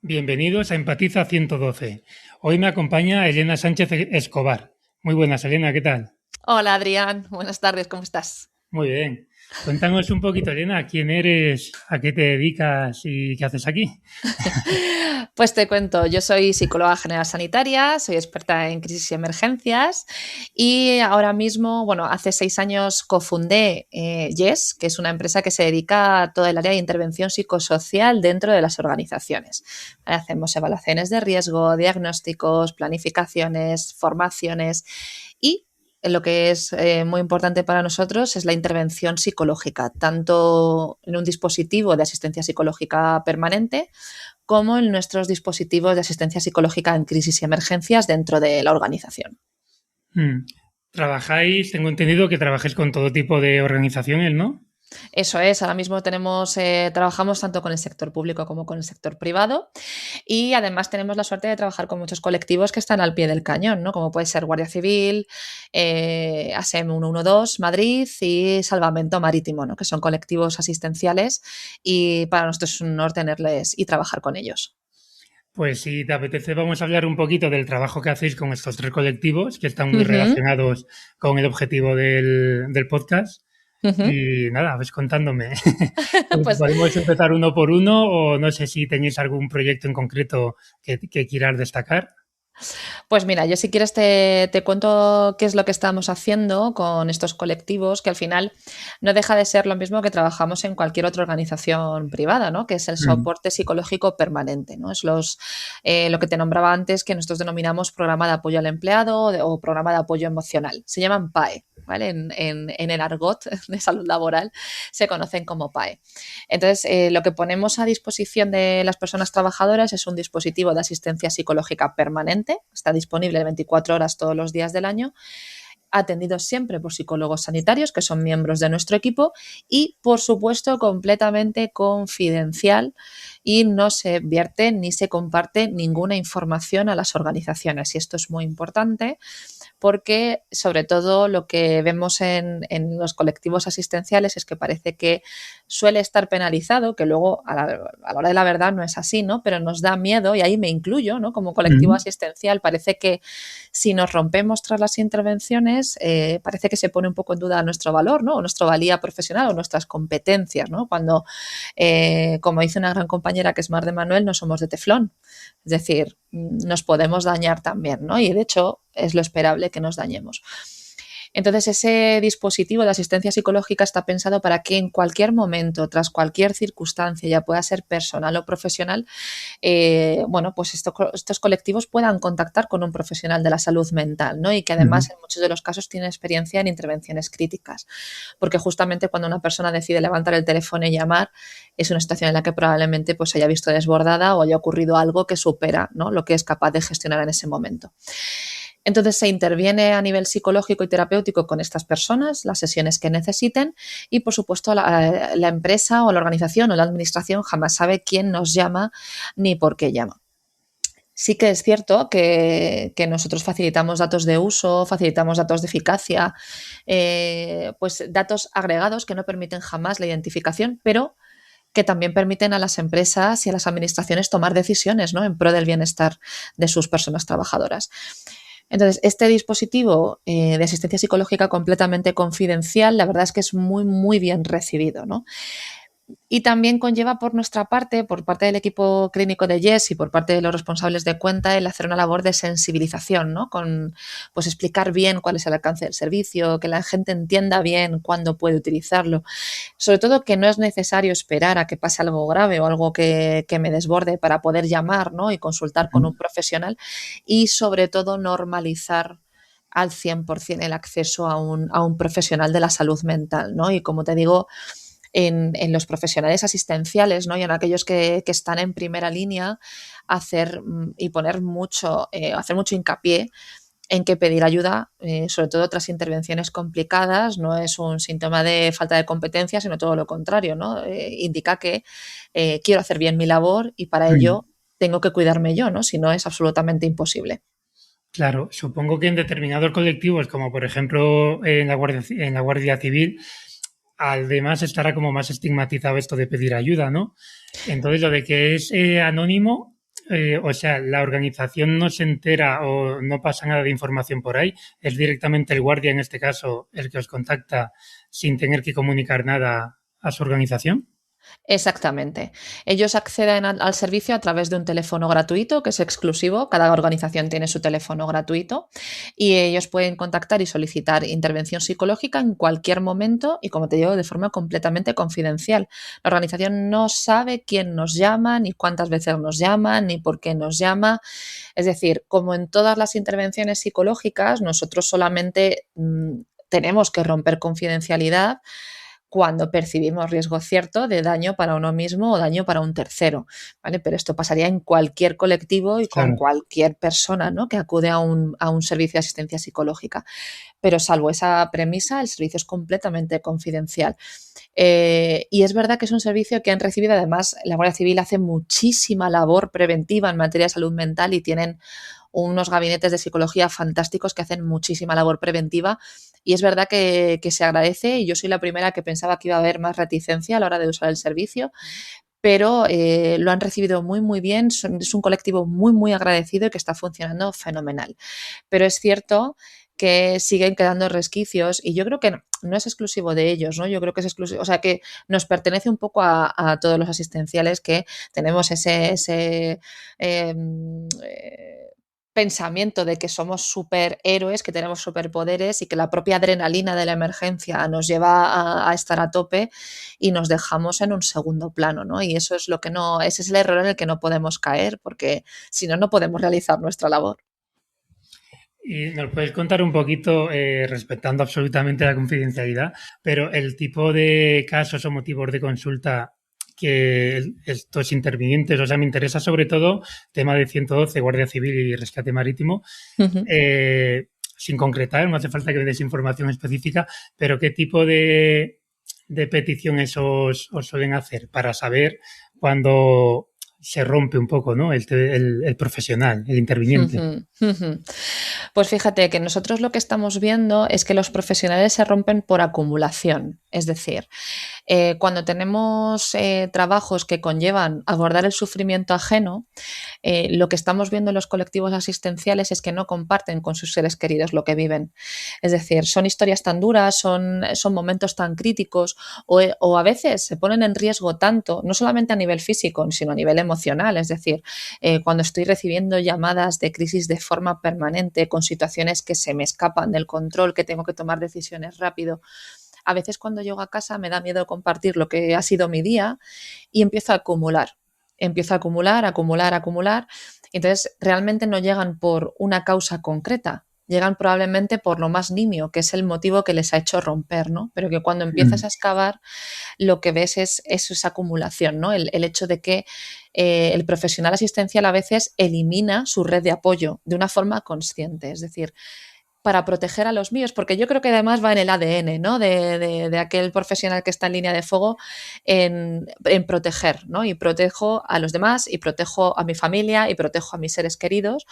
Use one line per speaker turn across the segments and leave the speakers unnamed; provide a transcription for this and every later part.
Bienvenidos a Empatiza 112. Hoy me acompaña Elena Sánchez Escobar. Muy buenas, Elena, ¿qué tal?
Hola Adrián, buenas tardes, ¿cómo estás?
Muy bien. Cuéntanos un poquito, Elena, quién eres, a qué te dedicas y qué haces aquí.
Pues te cuento, yo soy psicóloga general sanitaria, soy experta en crisis y emergencias y ahora mismo, bueno, hace 6 años cofundé Yes, que es una empresa que se dedica a todo el área de intervención psicosocial dentro de las organizaciones. Hacemos evaluaciones de riesgo, diagnósticos, planificaciones, formaciones y lo que es muy importante para nosotros es la intervención psicológica, tanto en un dispositivo de asistencia psicológica permanente como en nuestros dispositivos de asistencia psicológica en crisis y emergencias dentro de la organización.
Mm. Trabajáis, tengo entendido que trabajáis con todo tipo de organizaciones, ¿no?
Eso es, ahora mismo trabajamos tanto con el sector público como con el sector privado y además tenemos la suerte de trabajar con muchos colectivos que están al pie del cañón, ¿no? Como puede ser Guardia Civil, ASEM 112 Madrid y Salvamento Marítimo, ¿no? Que son colectivos asistenciales y para nosotros es un honor tenerles y trabajar con ellos.
Pues si te apetece, vamos a hablar un poquito del trabajo que hacéis con estos tres colectivos, que están muy
Ujú,
relacionados con el objetivo del podcast.
ujú.
Y nada, ves contándome.
Pues
Podemos empezar uno por uno o no sé si tenéis algún proyecto en concreto que quieras destacar.
Pues mira, yo si quieres te cuento qué es lo que estamos haciendo con estos colectivos, que al final no deja de ser lo mismo que trabajamos en cualquier otra organización privada, ¿no? Que es el
Mm.
soporte psicológico permanente, ¿no? Es lo que te nombraba antes, que nosotros denominamos programa de apoyo al empleado o programa de apoyo emocional. Se llaman PAE. ¿Vale? En el argot de salud laboral se conocen como PAE. Entonces, lo que ponemos a disposición de las personas trabajadoras es un dispositivo de asistencia psicológica permanente, está disponible 24 horas todos los días del año, atendidos siempre por psicólogos sanitarios, que son miembros de nuestro equipo, y, por supuesto, completamente confidencial y no se vierte ni se comparte ninguna información a las organizaciones. Y esto es muy importante porque sobre todo lo que vemos en los colectivos asistenciales es que parece que suele estar penalizado, que luego a la hora de la verdad no es así, ¿no? Pero nos da miedo, y ahí me incluyo, ¿no? Como colectivo
Ujú.
asistencial, parece que si nos rompemos tras las intervenciones, parece que se pone un poco en duda nuestro valor, ¿no? O nuestra valía profesional o nuestras competencias, ¿no? Cuando, como dice una gran compañera que es Mar de Manuel, no somos de teflón. Es decir, nos podemos dañar también, ¿no? Y de hecho es lo esperable que nos dañemos. Entonces, ese dispositivo de asistencia psicológica está pensado para que en cualquier momento, tras cualquier circunstancia, ya pueda ser personal o profesional, bueno, pues estos colectivos puedan contactar con un profesional de la salud mental, ¿no? Y que
Ujú.
además en muchos de los casos tiene experiencia en intervenciones críticas, porque justamente cuando una persona decide levantar el teléfono y llamar, es una situación en la que probablemente pues haya visto desbordada o haya ocurrido algo que supera, ¿no? Lo que es capaz de gestionar en ese momento. Entonces se interviene a nivel psicológico y terapéutico con estas personas, las sesiones que necesiten y, por supuesto, la empresa o la organización o la administración jamás sabe quién nos llama ni por qué llama. Sí que es cierto que nosotros facilitamos datos de uso, facilitamos datos de eficacia, pues datos agregados que no permiten jamás la identificación, pero que también permiten a las empresas y a las administraciones tomar decisiones, ¿no? En pro del bienestar de sus personas trabajadoras. Entonces, este dispositivo de asistencia psicológica completamente confidencial, la verdad es que es muy, muy bien recibido, ¿no? Y también conlleva por nuestra parte, por parte del equipo clínico de Yes y por parte de los responsables de cuenta, el hacer una labor de sensibilización, ¿no? Con pues explicar bien cuál es el alcance del servicio, que la gente entienda bien cuándo puede utilizarlo. Sobre todo que no es necesario esperar a que pase algo grave o algo que me desborde para poder llamar, ¿no? Y consultar con un profesional. Y sobre todo normalizar al 100% el acceso a un profesional de la salud mental, ¿no? Y como te digo, en los profesionales asistenciales, ¿no? Y en aquellos que están en primera línea, hacer y poner mucho, hacer mucho hincapié en que pedir ayuda, sobre todo tras intervenciones complicadas, no es un síntoma de falta de competencia, sino todo lo contrario, ¿no? Indica que quiero hacer bien mi labor y para
Mm.
ello tengo que cuidarme yo, ¿no? Si no, es absolutamente imposible.
Claro, supongo que en determinados colectivos, como por ejemplo en la Guardia Civil, además estará como más estigmatizado esto de pedir ayuda, ¿no? Entonces, lo de que es anónimo, O sea, la organización no se entera o no pasa nada de información por ahí. Es directamente el guardia, en este caso, el que os contacta sin tener que comunicar nada a su organización.
Exactamente. Ellos acceden al servicio a través de un teléfono gratuito que es exclusivo. Cada organización tiene su teléfono gratuito y ellos pueden contactar y solicitar intervención psicológica en cualquier momento y, como te digo, de forma completamente confidencial. La organización no sabe quién nos llama, ni cuántas veces nos llama, ni por qué nos llama. Es decir, como en todas las intervenciones psicológicas, nosotros solamente tenemos que romper confidencialidad cuando percibimos riesgo cierto de daño para uno mismo o daño para un tercero, ¿vale? Pero esto pasaría en cualquier colectivo y con
Claro.
cualquier persona, ¿no?, que acude a un servicio de asistencia psicológica. Pero salvo esa premisa, el servicio es completamente confidencial. Y es verdad que es un servicio que han recibido, además, la Guardia Civil hace muchísima labor preventiva en materia de salud mental y tienen unos gabinetes de psicología fantásticos que hacen muchísima labor preventiva y es verdad que se agradece y yo soy la primera que pensaba que iba a haber más reticencia a la hora de usar el servicio, pero lo han recibido muy, muy bien, es un colectivo muy, muy agradecido y que está funcionando fenomenal. Pero es cierto que siguen quedando resquicios y yo creo que no es exclusivo de ellos, ¿no? Yo creo que es exclusivo, o sea, que nos pertenece un poco a todos los asistenciales que tenemos ese eh, pensamiento de que somos superhéroes, que tenemos superpoderes y que la propia adrenalina de la emergencia nos lleva a estar a tope y nos dejamos en un segundo plano, ¿no? Y eso es lo que no, ese es el error en el que no podemos caer, porque si no, no podemos realizar nuestra labor.
Y nos puedes contar un poquito, respetando absolutamente la confidencialidad, pero el tipo de casos o motivos de consulta que estos intervinientes, o sea, me interesa sobre todo tema de 112, Guardia Civil y Rescate Marítimo,
Ujú.
sin concretar, no hace falta que me des información específica, pero qué tipo de peticiones os suelen hacer para saber cuándo se rompe un poco, ¿no? El profesional, el interviniente.
Ujú, ujú. Pues fíjate que nosotros lo que estamos viendo es que los profesionales se rompen por acumulación. Es decir, cuando tenemos trabajos que conllevan abordar el sufrimiento ajeno, lo que estamos viendo en los colectivos asistenciales es que no comparten con sus seres queridos lo que viven. Es decir, son historias tan duras, son momentos tan críticos o a veces se ponen en riesgo tanto, no solamente a nivel físico, sino a nivel emocional. Es decir, cuando estoy recibiendo llamadas de crisis de forma permanente, con situaciones que se me escapan del control, que tengo que tomar decisiones rápido. A veces cuando llego a casa me da miedo compartir lo que ha sido mi día y empiezo a acumular. Empiezo a acumular, acumular, acumular. Entonces, realmente no llegan por una causa concreta, llegan probablemente por lo más nimio, que es el motivo que les ha hecho romper, ¿no? Pero que cuando empiezas a excavar, lo que ves es esa acumulación, ¿no? El hecho de que el profesional asistencial a veces elimina su red de apoyo de una forma consciente, es decir, para proteger a los míos, porque yo creo que además va en el ADN, ¿no? De aquel profesional que está en línea de fuego en proteger, ¿no? Y protejo a los demás y protejo a mi familia y protejo a mis seres queridos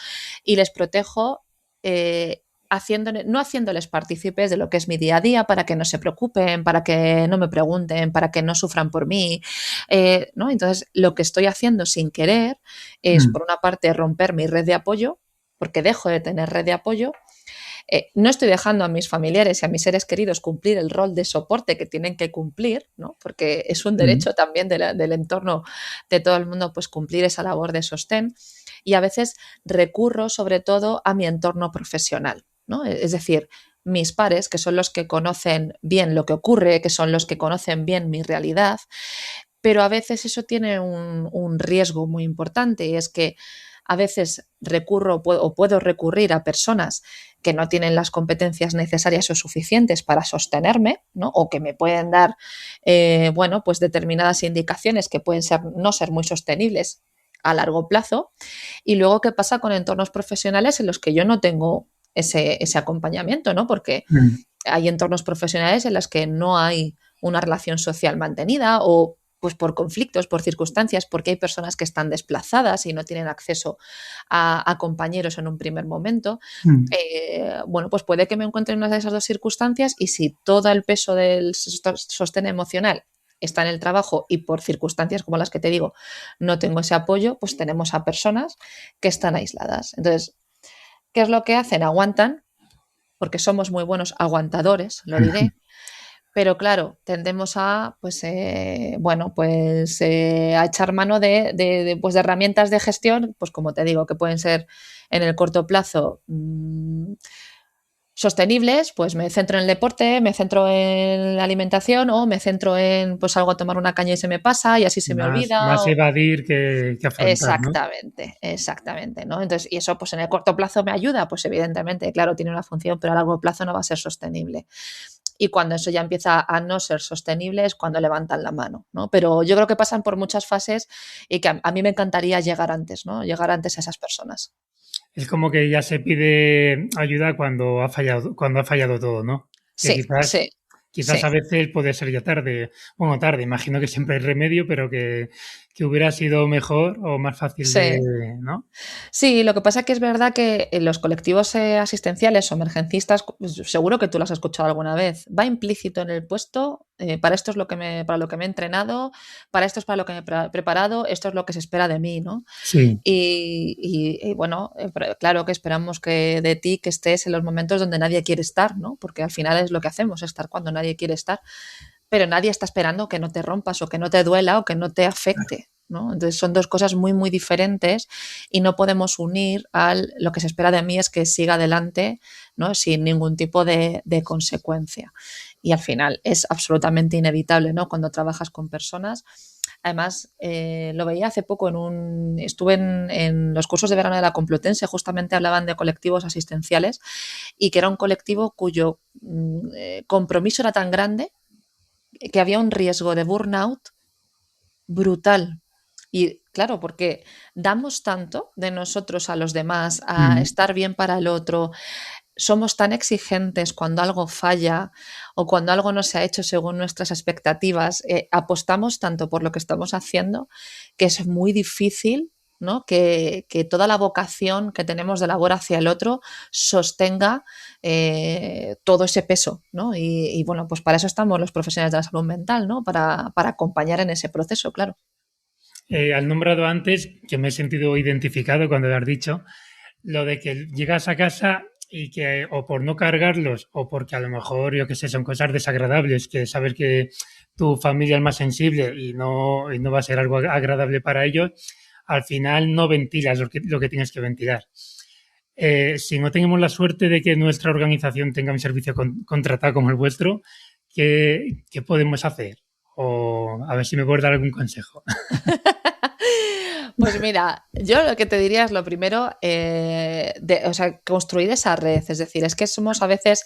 y les protejo no haciéndoles partícipes de lo que es mi día a día para que no se preocupen, para que no me pregunten, para que no sufran por mí, ¿no? Entonces, lo que estoy haciendo sin querer es,
Mm.
por una parte, romper mi red de apoyo, porque dejo de tener red de apoyo. No estoy dejando a mis familiares y a mis seres queridos cumplir el rol de soporte que tienen que cumplir, ¿no? Porque es un
Mm.
derecho también del entorno de todo el mundo, pues cumplir esa labor de sostén. Y a veces recurro sobre todo a mi entorno profesional, ¿no? Es decir, mis pares, que son los que conocen bien lo que ocurre, que son los que conocen bien mi realidad, pero a veces eso tiene un riesgo muy importante y es que a veces recurro o puedo recurrir a personas que no tienen las competencias necesarias o suficientes para sostenerme, ¿no? O que me pueden dar, bueno, pues determinadas indicaciones que pueden no ser muy sostenibles a largo plazo. Y luego, ¿qué pasa con entornos profesionales en los que yo no tengo ese acompañamiento, ¿no? Porque
Mm.
hay entornos profesionales en los que no hay una relación social mantenida o pues por conflictos, por circunstancias, porque hay personas que están desplazadas y no tienen acceso a compañeros en un primer momento.
Mm.
Bueno, pues puede que me encuentre en una de esas dos circunstancias y si todo el peso del sostén emocional está en el trabajo y por circunstancias como las que te digo, no tengo ese apoyo, pues tenemos a personas que están aisladas. Entonces, ¿qué es lo que hacen? Aguantan, porque somos muy buenos aguantadores, lo diré, pero claro, tendemos a, pues, bueno, pues a echar mano pues, de herramientas de gestión, pues como te digo, que pueden ser en el corto plazo sostenibles, pues me centro en el deporte, me centro en la alimentación o me centro en, pues salgo a tomar una caña y se me pasa y así se me olvida.
Más evadir que afrontar, ¿no?
Exactamente, exactamente, ¿no? Entonces, y eso pues en el corto plazo me ayuda, pues evidentemente, claro, tiene una función, pero a largo plazo no va a ser sostenible. Y cuando eso ya empieza a no ser sostenible es cuando levantan la mano, ¿no? Pero yo creo que pasan por muchas fases y que a mí me encantaría llegar antes, ¿no? Llegar antes a esas personas.
Es como que ya se pide ayuda cuando ha fallado todo, ¿no? Que
Sí, sí,
quizás
sí.
a veces puede ser ya tarde. Bueno, tarde, imagino que siempre hay remedio, pero que hubiera sido mejor o más fácil de,
Sí,
¿no?
sí, lo que pasa que es verdad que en los colectivos asistenciales o emergencistas, pues, seguro que tú lo has escuchado alguna vez, va implícito en el puesto, para esto es para lo que me he entrenado, para esto es para lo que me he preparado, esto es lo que se espera de mí, ¿no?
Sí.
Y bueno, claro que esperamos que de ti que estés en los momentos donde nadie quiere estar, ¿no? Porque al final es lo que hacemos, estar cuando nadie quiere estar, pero nadie está esperando que no te rompas o que no te duela o que no te afecte, ¿no? Entonces son dos cosas muy, muy diferentes y no podemos unir lo que se espera de mí es que siga adelante, ¿no? Sin ningún tipo de consecuencia. Y al final es absolutamente inevitable, ¿no? Cuando trabajas con personas. Además, lo veía hace poco estuve en los cursos de verano de la Complutense, justamente hablaban de colectivos asistenciales y que era un colectivo cuyo compromiso era tan grande que había un riesgo de burnout brutal. Y claro, porque damos tanto de nosotros a los demás, a
Mm.
estar bien para el otro, somos tan exigentes cuando algo falla o cuando algo no se ha hecho según nuestras expectativas, apostamos tanto por lo que estamos haciendo que es muy difícil, ¿no? Que toda la vocación que tenemos de labor hacia el otro sostenga todo ese peso, ¿no? Y, bueno, pues para eso estamos los profesionales de la salud mental, ¿no? Para acompañar en ese proceso, claro.
Has nombrado antes, que me he sentido identificado cuando lo has dicho, lo de que llegas a casa y que o por no cargarlos o porque a lo mejor, yo qué sé, son cosas desagradables, que sabes que tu familia es más sensible y no va a ser algo agradable para ellos, al final no ventilas lo que tienes que ventilar. Si no tenemos la suerte de que nuestra organización tenga un servicio contratado como el vuestro, ¿qué podemos hacer? O a ver si me puedes dar algún consejo.
Pues mira, yo lo que te diría es lo primero, o sea, construir esa red. Es decir, es que somos a veces,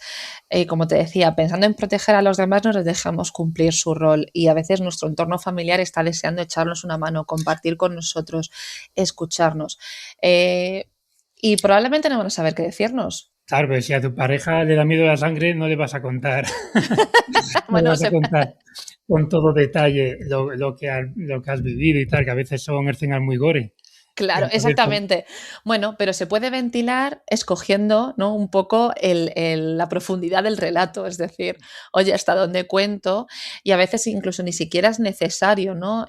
como te decía, pensando en proteger a los demás, nos les dejamos cumplir su rol y a veces nuestro entorno familiar está deseando echarnos una mano, compartir con nosotros, escucharnos. Eh, y probablemente no van a saber qué decirnos.
Claro, pero si a tu pareja le da miedo la sangre, no le vas a contar, no le
Bueno,
vas a contar con todo detalle lo que has vivido y tal, que a veces son escenas muy gore.
claro,
Entonces,
exactamente. Bueno, pero se puede ventilar escogiendo, ¿no? Un poco la profundidad del relato, es decir, oye, hasta dónde cuento, y a veces incluso ni siquiera es necesario, ¿no?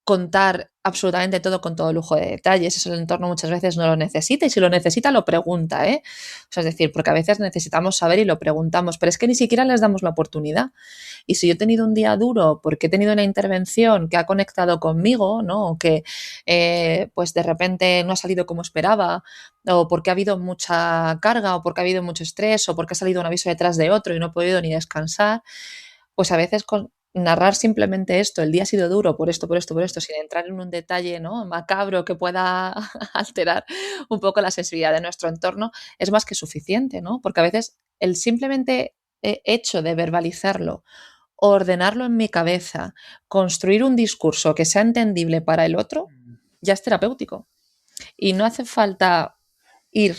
Contar absolutamente todo con todo lujo de detalles. Eso el entorno muchas veces no lo necesita y si lo necesita lo pregunta, ¿eh? O sea, es decir, porque a veces necesitamos saber y lo preguntamos, pero es que ni siquiera les damos la oportunidad. Y si yo he tenido un día duro porque he tenido una intervención que ha conectado conmigo, ¿no? O que pues de repente no ha salido como esperaba, o porque ha habido mucha carga, o porque ha habido mucho estrés, o porque ha salido un aviso detrás de otro y no he podido ni descansar, pues a veces narrar simplemente esto, el día ha sido duro por esto, por esto, por esto, sin entrar en un detalle, ¿no? Macabro que pueda alterar un poco la sensibilidad de nuestro entorno, es más que suficiente, ¿no? Porque a veces el simplemente hecho de verbalizarlo, ordenarlo en mi cabeza, construir un discurso que sea entendible para el otro, ya es terapéutico. Y no hace falta ir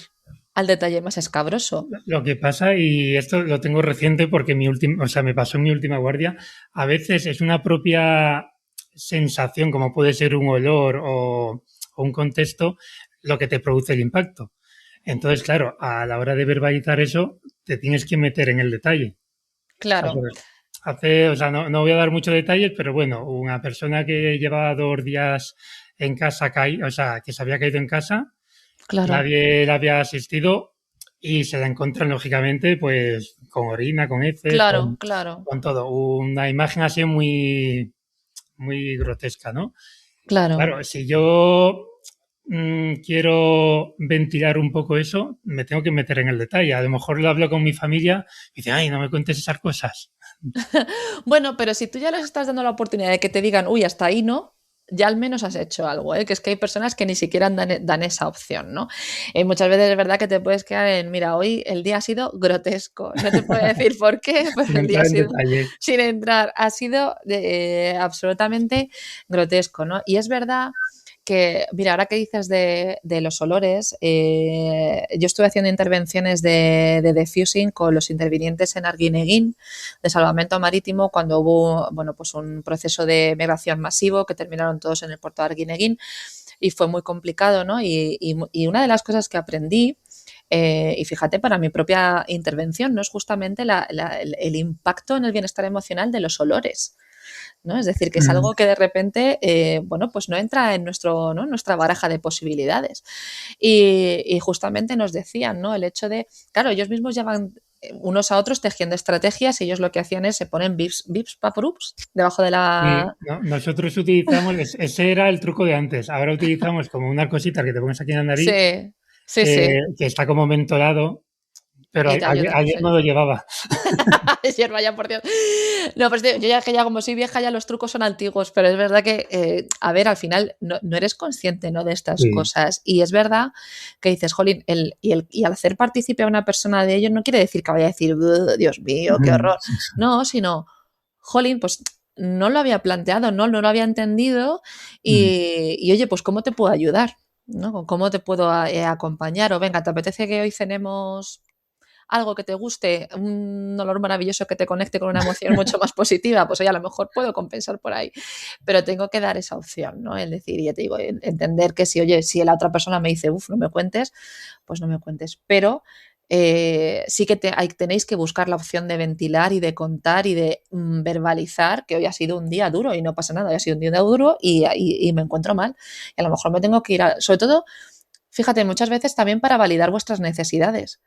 al detalle más escabroso.
lo que pasa, y esto lo tengo reciente porque o sea, me pasó en mi última guardia, a veces es una propia sensación, como puede ser un olor o un contexto, lo que te produce el impacto. Entonces, claro, a la hora de verbalizar eso, te tienes que meter en el detalle.
Claro,
o sea, no voy a dar muchos detalles, pero bueno, una persona que llevaba 2 días en casa, o sea, que se había caído en casa,
Claro,
nadie la había asistido y se la encuentran, lógicamente, pues con orina, con heces,
claro, claro,
con todo. Una imagen así muy, muy grotesca, ¿no?
claro.
Claro, si yo quiero ventilar un poco eso, me tengo que meter en el detalle. A lo mejor lo hablo con mi familia y dice, ay, no me cuentes esas cosas.
Bueno, pero si tú ya les estás dando la oportunidad de que te digan, uy, hasta ahí no, ya al menos has hecho algo, ¿eh? Que es que hay personas que ni siquiera dan esa opción, ¿no? Muchas veces es verdad que te puedes quedar en, mira, hoy el día ha sido grotesco, no te puedo decir por qué, pero
Sin
el día ha
entrar en
sido,
detalle.
sin entrar, ha sido absolutamente grotesco, ¿no? Y es verdad que, mira, ahora que dices de los olores, yo estuve haciendo intervenciones de diffusing con los intervinientes en Arguineguín, de salvamento marítimo, cuando hubo, bueno, pues un proceso de migración masivo que terminaron todos en el puerto de Arguineguín y fue muy complicado, ¿no? Y una de las cosas que aprendí, y fíjate, para mi propia intervención, no es justamente el impacto en el bienestar emocional de los olores. ¿No? Es decir, que es
Mm,
algo que de repente, bueno, pues no entra en ¿no? Nuestra baraja de posibilidades. Y justamente nos decían, ¿no? El hecho de, claro, ellos mismos llevan unos a otros tejiendo estrategias y ellos lo que hacían es se ponen bips, papurups debajo de
y
la...
nosotros utilizamos, ese era el truco de antes. Ahora utilizamos como una cosita que te pones aquí en la nariz,
Sí, sí, sí.
que está como mentolado, pero
Y te ayuda,
ayer
sí.
no lo llevaba.
Ayer, vaya por Dios. No, pues yo ya que ya como soy vieja, ya los trucos son antiguos, pero es verdad que, a ver, al final no eres consciente, ¿no? De estas
Sí.
cosas. Y es verdad que dices, jolín, y al hacer partícipe a una persona de ello no quiere decir que vaya a decir, Dios mío, qué
Mm,
horror. No, sino, jolín, pues no lo había planteado, no lo había entendido
mm.
y oye, pues ¿cómo te puedo ayudar? ¿No? ¿Cómo te puedo acompañar? O venga, ¿te apetece que hoy cenemos algo que te guste, un olor maravilloso que te conecte con una emoción mucho más positiva, pues oye, a lo mejor puedo compensar por ahí, pero tengo que dar esa opción, ¿no? Es decir, ya te digo, entender que si, oye, si la otra persona me dice, uff, no me cuentes, pues no me cuentes, pero sí que tenéis que buscar la opción de ventilar y de contar y de verbalizar que hoy ha sido un día duro y no pasa nada, hoy ha sido un día duro y me encuentro mal. Y a lo mejor me tengo que ir sobre todo, fíjate, muchas veces también para validar vuestras necesidades.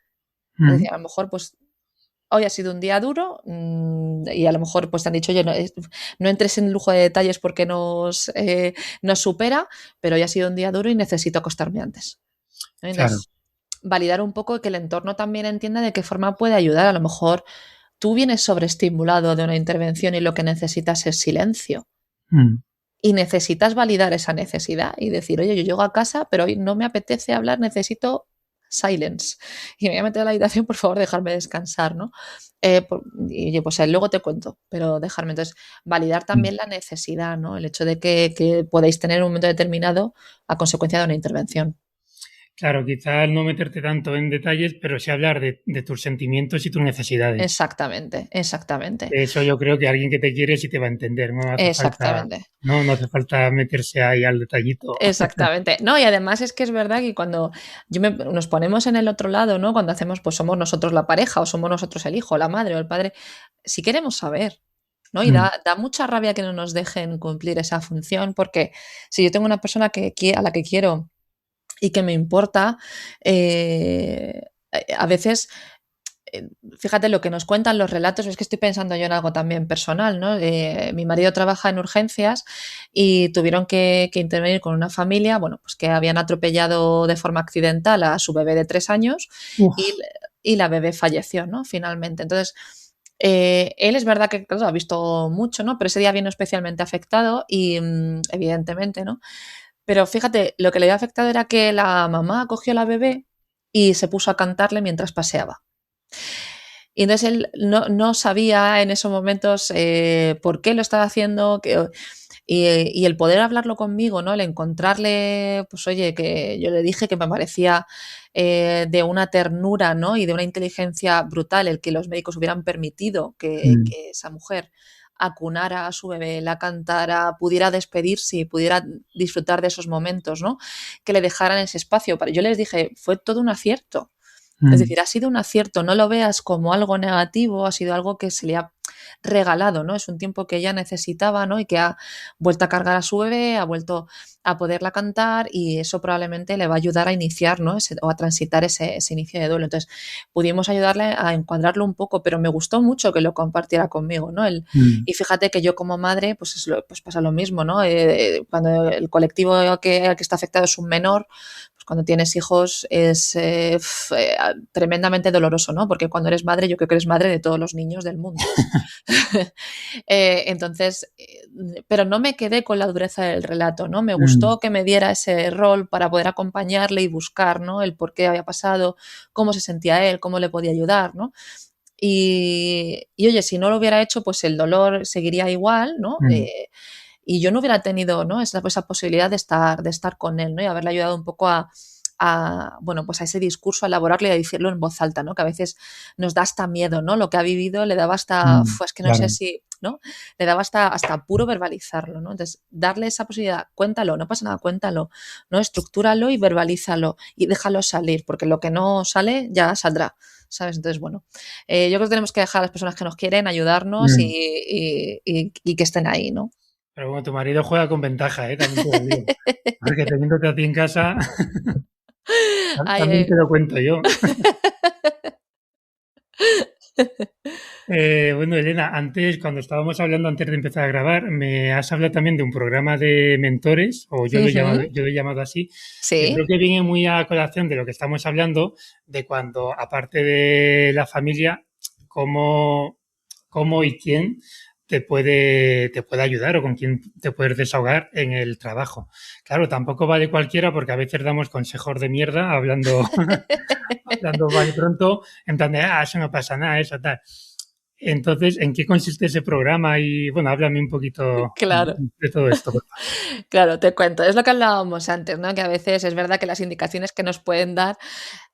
Es
Mm.
decir, a lo mejor, pues, hoy ha sido un día duro y a lo mejor pues te han dicho, oye, no entres en lujo de detalles porque nos supera, pero hoy ha sido un día duro y necesito acostarme antes. ¿No?
Claro.
Entonces, validar un poco que el entorno también entienda de qué forma puede ayudar. A lo mejor tú vienes sobreestimulado de una intervención y lo que necesitas es silencio.
Mm.
Y necesitas validar esa necesidad y decir, oye, yo llego a casa, pero hoy no me apetece hablar, necesito silence. Y me voy a meter a la habitación, por favor, dejarme descansar, ¿no? Y oye, pues luego te cuento, pero dejarme. Entonces, validar
Mm.
también la necesidad, ¿no? El hecho de que podáis tener en un momento determinado a consecuencia de una intervención.
Claro, quizás no meterte tanto en detalles, pero sí hablar de tus sentimientos y tus necesidades.
Exactamente, exactamente,
Eso yo creo que alguien que te quiere sí te va a entender.
exactamente.
No hace falta meterse ahí al detallito.
Exactamente. No, y además es que es verdad que cuando nos ponemos en el otro lado, ¿no? Cuando hacemos, pues somos nosotros la pareja, o somos nosotros el hijo, la madre o el padre, si queremos saber, ¿no? Y
Mm,
da mucha rabia que no nos dejen cumplir esa función, porque si yo tengo una persona a la que quiero y que me importa, a veces fíjate lo que nos cuentan los relatos, es que estoy pensando yo en algo también personal, ¿no? Mi marido trabaja en urgencias y tuvieron que intervenir con una familia, bueno, pues que habían atropellado de forma accidental a su bebé de 3 años y,
uf,
y la bebé falleció, ¿no? Finalmente. Entonces, él es verdad que claro, ha visto mucho, ¿no? Pero ese día vino especialmente afectado y evidentemente, ¿no? Pero fíjate, lo que le había afectado era que la mamá cogió a la bebé y se puso a cantarle mientras paseaba. Y entonces él no sabía en esos momentos por qué lo estaba haciendo y el poder hablarlo conmigo, ¿no? El encontrarle, pues oye, que yo le dije que me parecía de una ternura, ¿no? Y de una inteligencia brutal el que los médicos hubieran permitido
mm,
que esa mujer acunara a su bebé, la cantara, pudiera despedirse y pudiera disfrutar de esos momentos, ¿no? Que le dejaran ese espacio. Yo les dije, fue todo un acierto. Es
mm,
decir, ha sido un acierto, no lo veas como algo negativo, ha sido algo que se le ha regalado, ¿no? Es un tiempo que ella necesitaba, ¿no? Y que ha vuelto a cargar a su bebé, ha vuelto a poderla cantar y eso probablemente le va a ayudar a iniciar, ¿no? O a transitar ese inicio de duelo. Entonces, pudimos ayudarle a encuadrarlo un poco, pero me gustó mucho que lo compartiera conmigo, ¿no? Y fíjate que yo como madre, pues pasa lo mismo, ¿no? Cuando el colectivo al que está afectado es un menor, pues cuando tienes hijos es tremendamente doloroso, ¿no? Porque cuando eres madre, yo creo que eres madre de todos los niños del mundo. Entonces, pero no me quedé con la dureza del relato, ¿no? Me gustó que me diera ese rol para poder acompañarle y buscar, ¿no? El por qué había pasado, cómo se sentía él, cómo le podía ayudar, ¿no? Y oye, si no lo hubiera hecho, pues el dolor seguiría igual, ¿no? Y yo no hubiera tenido, ¿no? esa posibilidad de estar con él, ¿no? Y haberle ayudado un poco bueno, pues a ese discurso, a elaborarlo y a decirlo en voz alta, ¿no? Que a veces nos da hasta miedo, ¿no? Lo que ha vivido le daba hasta, es que no
claro.
sé si, ¿no? Le daba hasta puro verbalizarlo, ¿no? Entonces, darle esa posibilidad, cuéntalo, no pasa nada, cuéntalo, ¿no? Estructúralo y verbalízalo y déjalo salir, porque lo que no sale ya saldrá, ¿sabes? Entonces, bueno, yo creo que tenemos que dejar a las personas que nos quieren ayudarnos y que estén ahí, ¿no?
Pero bueno, tu marido juega con ventaja, también te lo digo. Porque teniéndote a ti en casa, también te lo cuento yo. Bueno, Elena, antes, cuando estábamos hablando antes de empezar a grabar, me has hablado también de un programa de mentores, o yo lo he llamado así, que
Sí.
creo que viene muy a colación de lo que estamos hablando, de cuando, aparte de la familia, cómo y quién te puede ayudar o con quién te puedes desahogar en el trabajo. Claro, tampoco vale cualquiera porque a veces damos consejos de mierda hablando, hablando vale pronto, en plan de, eso no pasa nada, eso tal. Entonces, ¿en qué consiste ese programa? Y bueno, háblame un poquito
Claro.
de todo esto, por favor.
Claro, te cuento. Es lo que hablábamos antes, ¿no? Que a veces es verdad que las indicaciones que nos pueden dar,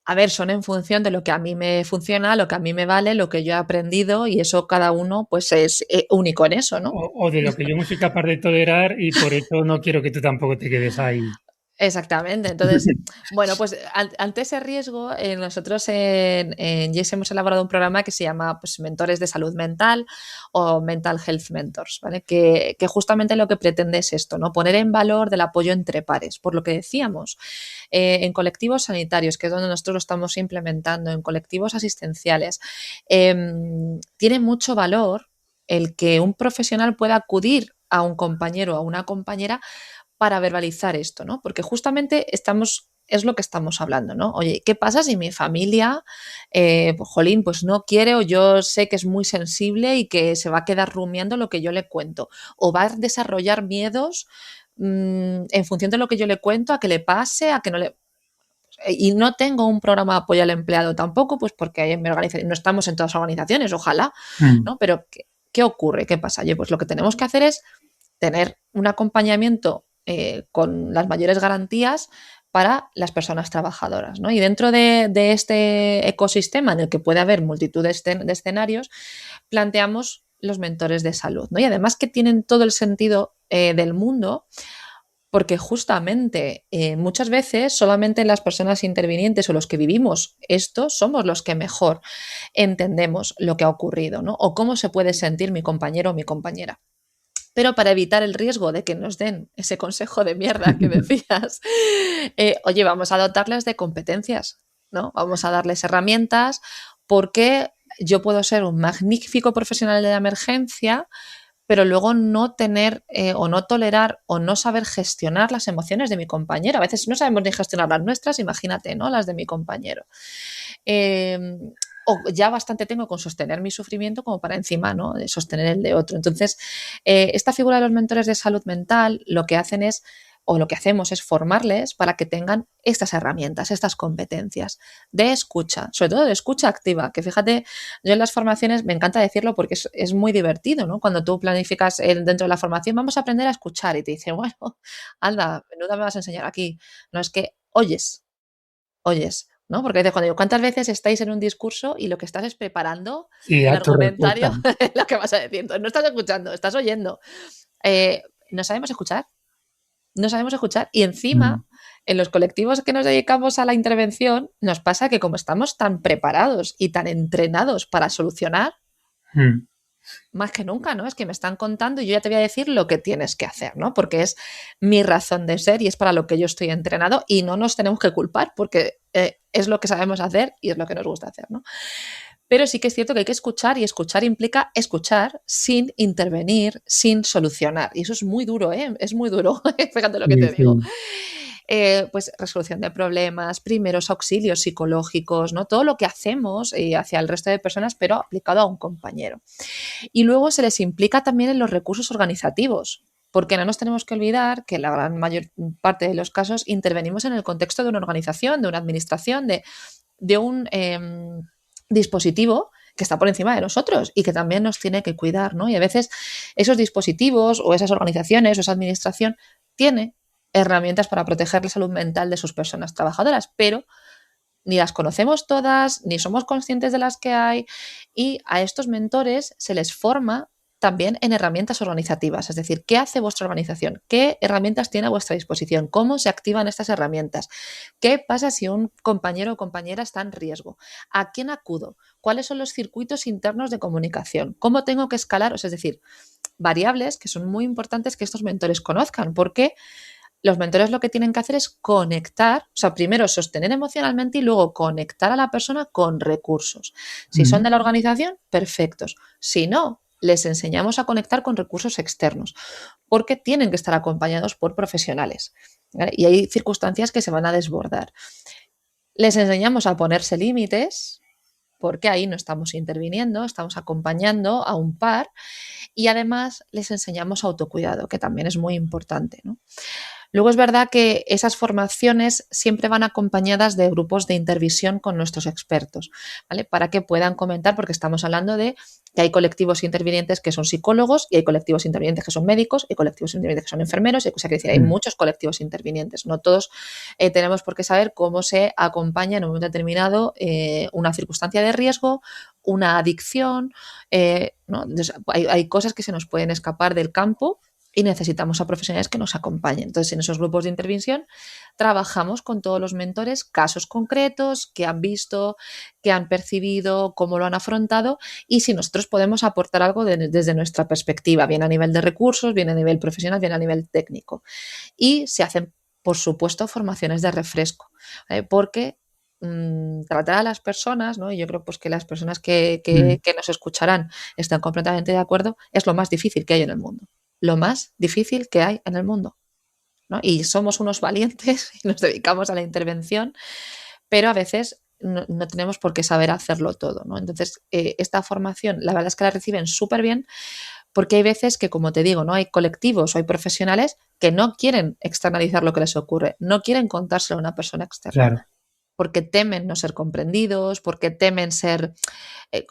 a ver, son en función de lo que a mí me funciona, lo que a mí me vale, lo que yo he aprendido y eso cada uno pues es único en eso, ¿no?
O de lo que yo no soy capaz de tolerar y por eso no quiero que tú tampoco te quedes ahí.
Exactamente. Entonces, bueno, pues ante ese riesgo, nosotros en Yes hemos elaborado un programa que se llama pues, Mentores de Salud Mental o Mental Health Mentors, ¿vale? Que justamente lo que pretende es esto, ¿no? Poner en valor del apoyo entre pares, por lo que decíamos, en colectivos sanitarios, que es donde nosotros lo estamos implementando, en colectivos asistenciales, tiene mucho valor el que un profesional pueda acudir a un compañero o a una compañera para verbalizar esto, ¿no? Porque justamente es lo que estamos hablando, ¿no? Oye, ¿qué pasa si mi familia, pues, jolín, pues no quiere o yo sé que es muy sensible y que se va a quedar rumiando lo que yo le cuento? O va a desarrollar miedos en función de lo que yo le cuento, a que le pase, a que no le... Y no tengo un programa de apoyo al empleado tampoco, pues porque no estamos en todas las organizaciones, ojalá, ¿no? Pero ¿qué ocurre? ¿Qué pasa? Oye, pues lo que tenemos que hacer es tener un acompañamiento con las mayores garantías para las personas trabajadoras, ¿no? Y dentro de este ecosistema en el que puede haber multitud de escenarios, planteamos los mentores de salud, ¿no? Y además que tienen todo el sentido del mundo, porque justamente muchas veces solamente las personas intervinientes o los que vivimos esto somos los que mejor entendemos lo que ha ocurrido, ¿no? O cómo se puede sentir mi compañero o mi compañera. Pero para evitar el riesgo de que nos den ese consejo de mierda que decías, oye, vamos a dotarles de competencias, ¿no? Vamos a darles herramientas porque yo puedo ser un magnífico profesional de la emergencia, pero luego no tener o no tolerar o no saber gestionar las emociones de mi compañero. A veces no sabemos ni gestionar las nuestras, imagínate, ¿no? Las de mi compañero. O ya bastante tengo con sostener mi sufrimiento como para encima, ¿no? De sostener el de otro. Entonces, esta figura de los mentores de salud mental lo que hacen es, o lo que hacemos es formarles para que tengan estas herramientas, estas competencias de escucha, sobre todo de escucha activa, que fíjate, yo en las formaciones me encanta decirlo porque es muy divertido, ¿no? Cuando tú planificas dentro de la formación, vamos a aprender a escuchar y te dicen, bueno, anda, menuda me vas a enseñar aquí. No, es que oyes, ¿no? Porque cuando digo, ¿cuántas veces estáis en un discurso y lo que estás es preparando
Sí,
el
a tu respuesta.
argumentario, lo que vas a decir? Entonces, no estás escuchando, estás oyendo. No sabemos escuchar, no sabemos escuchar y encima en los colectivos que nos dedicamos a la intervención nos pasa que como estamos tan preparados y tan entrenados para solucionar, más que nunca, ¿no? Es que me están contando y yo ya te voy a decir lo que tienes que hacer, ¿no? Porque es mi razón de ser y es para lo que yo estoy entrenado y no nos tenemos que culpar porque es lo que sabemos hacer y es lo que nos gusta hacer, ¿no? Pero sí que es cierto que hay que escuchar y escuchar implica escuchar sin intervenir, sin solucionar. Y eso es muy duro, ¿eh? Es muy duro, fíjate lo que
Sí,
te digo.
sí.
Pues resolución de problemas, primeros auxilios psicológicos, ¿no? Todo lo que hacemos hacia el resto de personas, pero aplicado a un compañero. Y luego se les implica también en los recursos organizativos, porque no nos tenemos que olvidar que en la gran mayor parte de los casos intervenimos en el contexto de una organización, de una administración, de un dispositivo que está por encima de nosotros y que también nos tiene que cuidar, ¿no? Y a veces esos dispositivos o esas organizaciones o esa administración tiene herramientas para proteger la salud mental de sus personas trabajadoras, pero ni las conocemos todas, ni somos conscientes de las que hay, y a estos mentores se les forma también en herramientas organizativas, es decir, ¿qué hace vuestra organización? ¿Qué herramientas tiene a vuestra disposición? ¿Cómo se activan estas herramientas? ¿Qué pasa si un compañero o compañera está en riesgo? ¿A quién acudo? ¿Cuáles son los circuitos internos de comunicación? ¿Cómo tengo que escalar? Es decir, variables que son muy importantes que estos mentores conozcan, porque los mentores lo que tienen que hacer es conectar, o sea, primero sostener emocionalmente y luego conectar a la persona con recursos. Si son de la organización, perfectos. Si no, les enseñamos a conectar con recursos externos, porque tienen que estar acompañados por profesionales, ¿vale? Y hay circunstancias que se van a desbordar. Les enseñamos a ponerse límites, porque ahí no estamos interviniendo, estamos acompañando a un par, y además les enseñamos autocuidado, que también es muy importante, ¿no? Luego es verdad que esas formaciones siempre van acompañadas de grupos de intervisión con nuestros expertos, ¿vale? Para que puedan comentar, porque estamos hablando de que hay colectivos intervinientes que son psicólogos y hay colectivos intervinientes que son médicos y colectivos intervinientes que son enfermeros, y, o sea, que decir, hay muchos colectivos intervinientes. No todos tenemos por qué saber cómo se acompaña en un momento determinado una circunstancia de riesgo, una adicción, ¿no? Entonces, hay cosas que se nos pueden escapar del campo y necesitamos a profesionales que nos acompañen. Entonces, en esos grupos de intervención trabajamos con todos los mentores casos concretos que han visto, que han percibido, cómo lo han afrontado y si nosotros podemos aportar algo desde nuestra perspectiva, bien a nivel de recursos, bien a nivel profesional, bien a nivel técnico. Y se hacen, por supuesto, formaciones de refresco, porque tratar a las personas, ¿no? Y yo creo pues, que las personas que nos escucharán están completamente de acuerdo, es lo más difícil que hay en el mundo, lo más difícil que hay en el mundo, ¿no? Y somos unos valientes y nos dedicamos a la intervención, pero a veces no tenemos por qué saber hacerlo todo, ¿no? Entonces, esta formación, la verdad es que la reciben súper bien, porque hay veces que, como te digo, ¿no? Hay colectivos o hay profesionales que no quieren externalizar lo que les ocurre, no quieren contárselo a una persona externa.
Claro.
Porque temen no ser comprendidos, porque temen ser,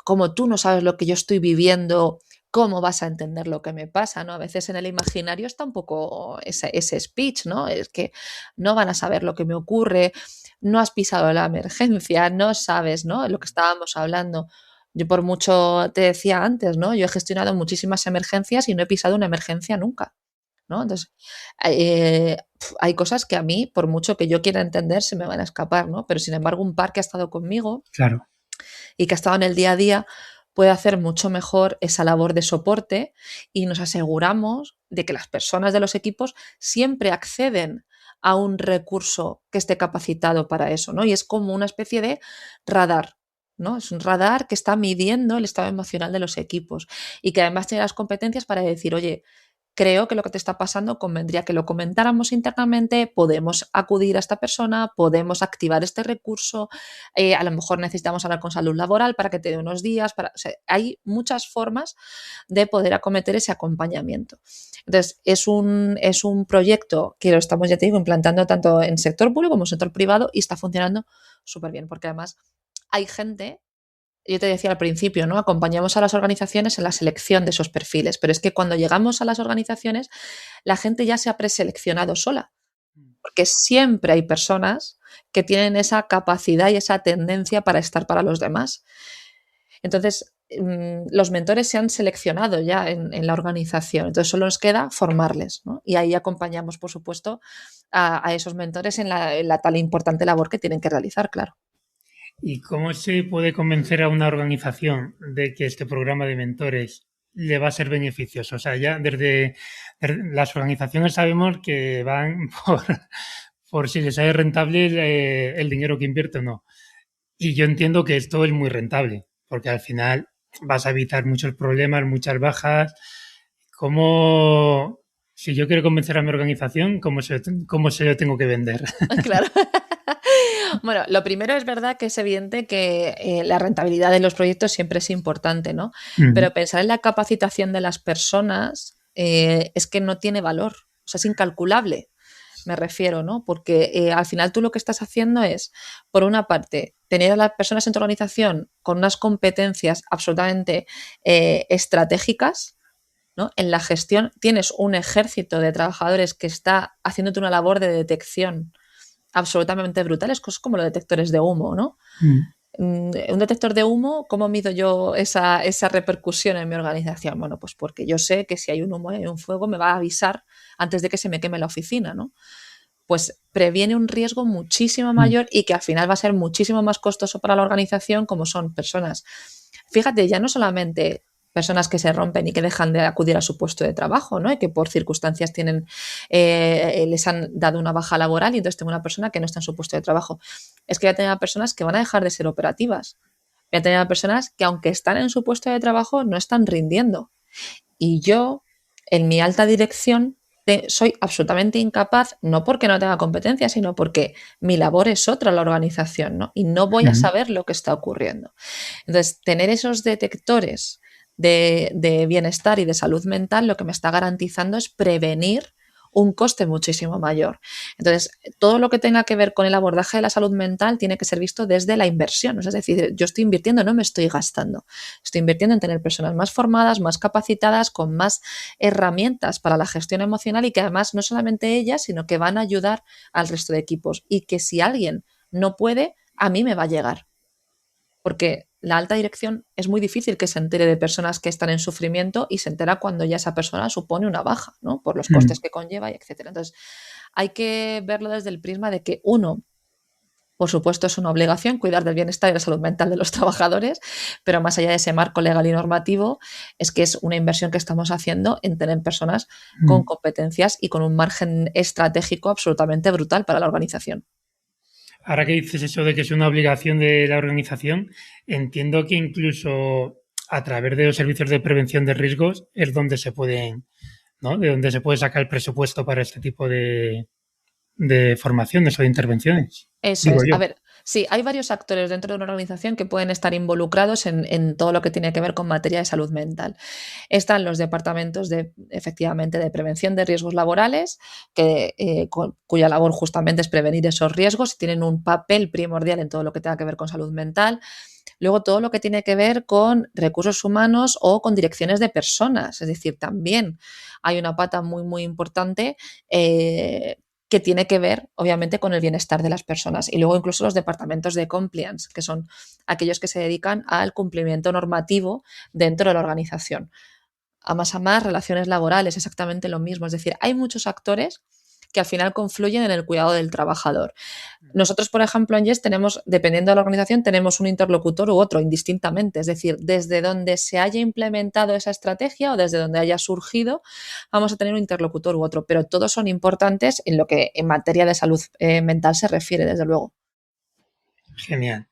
como tú no sabes lo que yo estoy viviendo, ¿cómo vas a entender lo que me pasa? ¿No? A veces en el imaginario está un poco ese speech, ¿no? Es que no van a saber lo que me ocurre, no has pisado la emergencia, no sabes, ¿no? Lo que estábamos hablando. Yo por mucho te decía antes, ¿no? Yo he gestionado muchísimas emergencias y no he pisado una emergencia nunca, ¿no? Entonces, hay cosas que a mí, por mucho que yo quiera entender, se me van a escapar, ¿no? Pero sin embargo, un par que ha estado conmigo
Claro.
y que ha estado en el día a día puede hacer mucho mejor esa labor de soporte y nos aseguramos de que las personas de los equipos siempre acceden a un recurso que esté capacitado para eso, ¿no? Y es como una especie de radar, ¿no? Es un radar que está midiendo el estado emocional de los equipos y que además tiene las competencias para decir, oye, creo que lo que te está pasando convendría que lo comentáramos internamente, podemos acudir a esta persona, podemos activar este recurso, a lo mejor necesitamos hablar con salud laboral para que te dé unos días, o sea, hay muchas formas de poder acometer ese acompañamiento. Entonces, es un proyecto que lo estamos, ya te digo, implantando tanto en sector público como en sector privado y está funcionando súper bien, porque además hay gente, yo te decía al principio, ¿no? Acompañamos a las organizaciones en la selección de esos perfiles, pero es que cuando llegamos a las organizaciones, la gente ya se ha preseleccionado sola, porque siempre hay personas que tienen esa capacidad y esa tendencia para estar para los demás. Entonces, los mentores se han seleccionado ya en la organización, entonces solo nos queda formarles, ¿no? Y ahí acompañamos, por supuesto, a esos mentores en la tan importante labor que tienen que realizar, claro.
¿Y cómo se puede convencer a una organización de que este programa de mentores le va a ser beneficioso. O sea, ya desde las organizaciones sabemos que van por si les sale rentable el dinero que invierte o no. Y yo entiendo que esto es muy rentable, porque al final vas a evitar muchos problemas, muchas bajas. ¿Cómo, si yo quiero convencer a mi organización, cómo se lo tengo que vender?
Claro. Bueno, lo primero es verdad que es evidente que la rentabilidad de los proyectos siempre es importante, ¿no?
Mm,
Pero pensar en la capacitación de las personas es que no tiene valor, o sea, es incalculable, me refiero, ¿no? Porque al final tú lo que estás haciendo es, por una parte, tener a las personas en tu organización con unas competencias absolutamente estratégicas, ¿no? En la gestión tienes un ejército de trabajadores que está haciéndote una labor de detección absolutamente brutales, cosas como los detectores de humo, ¿no?
mm,
Un detector de humo, ¿cómo mido yo esa repercusión en mi organización? Bueno, pues porque yo sé que si hay un humo y hay un fuego me va a avisar antes de que se me queme la oficina, ¿no? Pues previene un riesgo muchísimo
mm,
mayor y que al final va a ser muchísimo más costoso para la organización, como son personas. Fíjate, ya no solamente personas que se rompen y que dejan de acudir a su puesto de trabajo, ¿no? Y que por circunstancias les han dado una baja laboral y entonces tengo una persona que no está en su puesto de trabajo. Es que voy a tener personas que van a dejar de ser operativas. Voy a tener personas que aunque están en su puesto de trabajo no están rindiendo. Y yo, en mi alta dirección, soy absolutamente incapaz, no porque no tenga competencia, sino porque mi labor es otra en la organización, ¿no? Y no voy a
mm.
saber lo que está ocurriendo. Entonces, tener esos detectores de bienestar y de salud mental lo que me está garantizando es prevenir un coste muchísimo mayor. Entonces, todo lo que tenga que ver con el abordaje de la salud mental tiene que ser visto desde la inversión. Es decir, yo estoy invirtiendo, no me estoy gastando. Estoy invirtiendo en tener personas más formadas, más capacitadas, con más herramientas para la gestión emocional y que además no solamente ellas, sino que van a ayudar al resto de equipos. Y que si alguien no puede, a mí me va a llegar. Porque la alta dirección es muy difícil que se entere de personas que están en sufrimiento y se entera cuando ya esa persona supone una baja, ¿no? Por los costes
Mm.
que conlleva, y etcétera. Entonces, hay que verlo desde el prisma de que uno, por supuesto, es una obligación cuidar del bienestar y la salud mental de los trabajadores, pero más allá de ese marco legal y normativo, es que es una inversión que estamos haciendo en tener personas con
Mm.
competencias y con un margen estratégico absolutamente brutal para la organización.
Ahora que dices eso de que es una obligación de la organización, entiendo que incluso a través de los servicios de prevención de riesgos es donde se pueden, ¿no? De donde se puede sacar el presupuesto para este tipo de formaciones o de intervenciones.
Eso
Digo
es. A
yo.
ver, sí, hay varios actores dentro de una organización que pueden estar involucrados en todo lo que tiene que ver con materia de salud mental. Están los departamentos efectivamente, de prevención de riesgos laborales, cuya labor justamente es prevenir esos riesgos y tienen un papel primordial en todo lo que tenga que ver con salud mental. Luego, todo lo que tiene que ver con recursos humanos o con direcciones de personas, es decir, también hay una pata muy, muy importante que tiene que ver, obviamente, con el bienestar de las personas. Y luego incluso los departamentos de compliance, que son aquellos que se dedican al cumplimiento normativo dentro de la organización. A más, relaciones laborales, exactamente lo mismo. Es decir, hay muchos actores que al final confluyen en el cuidado del trabajador. Nosotros, por ejemplo, en Yes tenemos, dependiendo de la organización, tenemos un interlocutor u otro, indistintamente. Es decir, desde donde se haya implementado esa estrategia o desde donde haya surgido, vamos a tener un interlocutor u otro. Pero todos son importantes en lo que en materia de salud mental se refiere, desde luego.
Genial.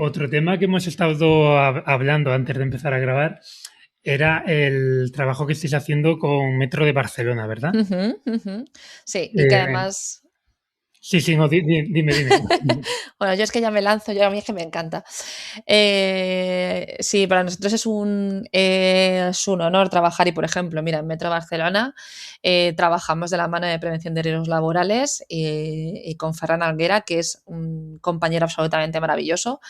Otro tema que hemos estado hablando antes de empezar a grabar era el trabajo que estáis haciendo con Metro de Barcelona, ¿verdad?
Ujú, ujú. Sí, y que
Eh,
además
sí, sí, no, dime.
bueno, yo es que ya me lanzo, yo a mí es que me encanta. Sí, para nosotros es un honor trabajar y, por ejemplo, mira, en Metro Barcelona trabajamos de la mano de prevención de riesgos laborales y con Ferran Alguera, que es un compañero absolutamente maravilloso.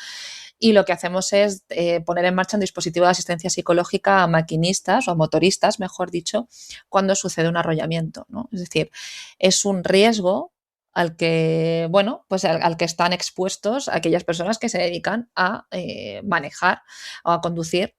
Y lo que hacemos es poner en marcha un dispositivo de asistencia psicológica a maquinistas o a motoristas, mejor dicho, cuando sucede un arrollamiento, ¿no? Es decir, es un riesgo al que, bueno, pues al que están expuestos aquellas personas que se dedican a manejar o a conducir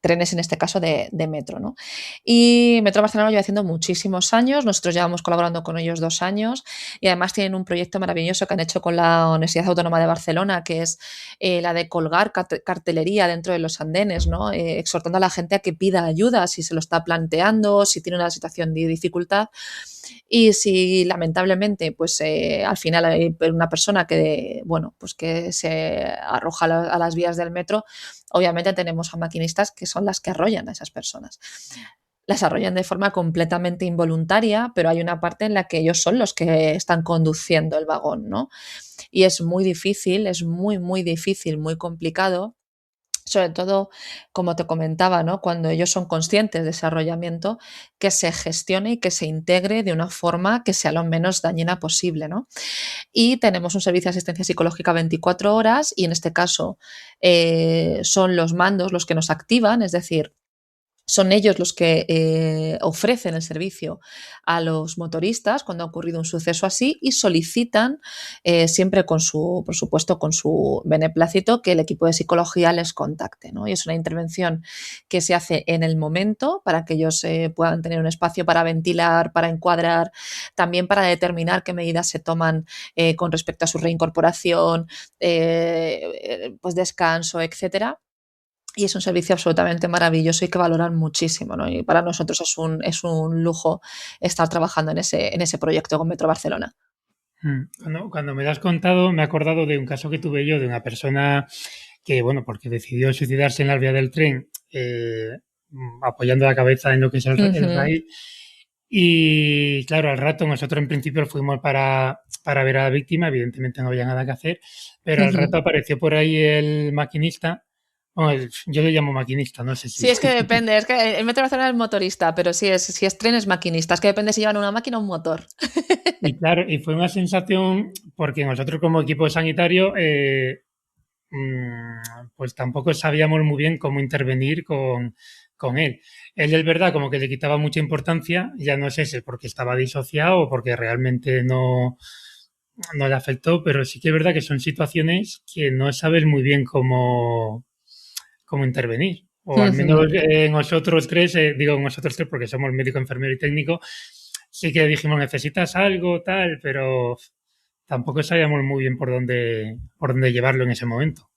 trenes en este caso de metro, ¿no? Y Metro Barcelona lo lleva haciendo muchísimos años, nosotros llevamos colaborando con ellos 2 años y además tienen un proyecto maravilloso que han hecho con la Universidad Autónoma de Barcelona, que es la de colgar cartelería dentro de los andenes, ¿no? Exhortando a la gente a que pida ayuda si se lo está planteando, si tiene una situación de dificultad. Y si lamentablemente, pues al final hay una persona que, bueno, pues que se arroja a las vías del metro, obviamente tenemos a maquinistas que son las que arrollan a esas personas. Las arrollan de forma completamente involuntaria, pero hay una parte en la que ellos son los que están conduciendo el vagón, ¿no? Y es muy difícil, es muy, muy difícil, muy complicado, sobre todo, como te comentaba, ¿no? Cuando ellos son conscientes de ese arrollamiento, que se gestione y que se integre de una forma que sea lo menos dañina posible, ¿no? Y tenemos un servicio de asistencia psicológica 24 horas y en este caso son los mandos los que nos activan, es decir, son ellos los que ofrecen el servicio a los motoristas cuando ha ocurrido un suceso así y solicitan, siempre con su, por supuesto, con su beneplácito, que el equipo de psicología les contacte, ¿no? Y es una intervención que se hace en el momento para que ellos puedan tener un espacio para ventilar, para encuadrar, también para determinar qué medidas se toman con respecto a su reincorporación, pues descanso, etcétera. Y es un servicio absolutamente maravilloso y que valoran muchísimo, ¿no? Y para nosotros es un lujo estar trabajando en ese proyecto con Metro Barcelona.
Cuando me lo has contado, me he acordado de un caso que tuve yo de una persona que, bueno, porque decidió suicidarse en la vía del tren, apoyando la cabeza en lo que es el raíl. Y claro, al rato nosotros en principio fuimos para ver a la víctima, evidentemente no había nada que hacer, pero al rato apareció por ahí el maquinista. Bueno, yo lo llamo maquinista, no sé si.
Sí, es que depende. Es que el Metro Barcelona es motorista, pero si es tren es maquinista. Es que depende si llevan una máquina o un motor.
Y claro, y fue una sensación, porque nosotros como equipo sanitario, pues tampoco sabíamos muy bien cómo intervenir con él. Él es verdad como que le quitaba mucha importancia, ya no sé si porque estaba disociado o porque realmente no le afectó, pero sí que es verdad que son situaciones que no sabes muy bien cómo intervenir. O al menos nosotros tres, digo nosotros tres porque somos médico, enfermero y técnico, sí que dijimos necesitas algo, tal, pero tampoco sabíamos muy bien por dónde llevarlo en ese momento.